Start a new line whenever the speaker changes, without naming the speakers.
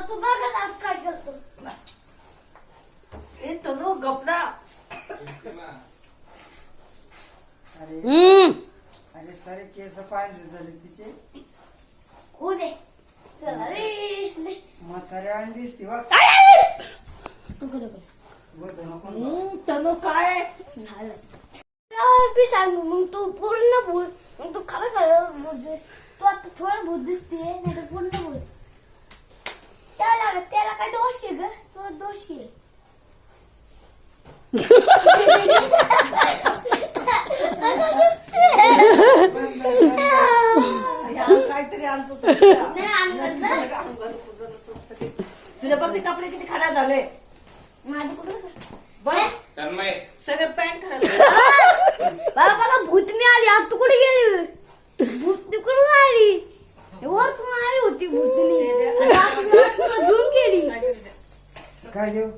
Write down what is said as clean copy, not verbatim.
तू बघा आज काय करतो.
ए तनु गपना.
अरे सारे केस पांढरे झाले तिचे.
हो दे चला रे.
म्हाताऱ्या आणि दिसते बघ.
नको नको
बोलतो नको.
तनु काय
झालं. बी सांग मग तू पूर्ण बोल. मग तू खरं खरं बोलतोय. तू आता थोडं भूत दिसते नाही तर पूर्ण बोल. त्याला काय दोष आहे ग. तो दोष आहे.
काहीतरी आणतो
नाही आणलं ना.
तुझ्या बघ ते कपडे किती खराब झाले.
माझं कुठं
बघ
तन्मय
सगळे पॅन्ट खराब झाले.
बाबा बघा भूतनी आली. आता तू कुठे गेली. भूत तिकडून आली. वरतून आली होती भूतनी. घेऊन गेली.
काय देऊ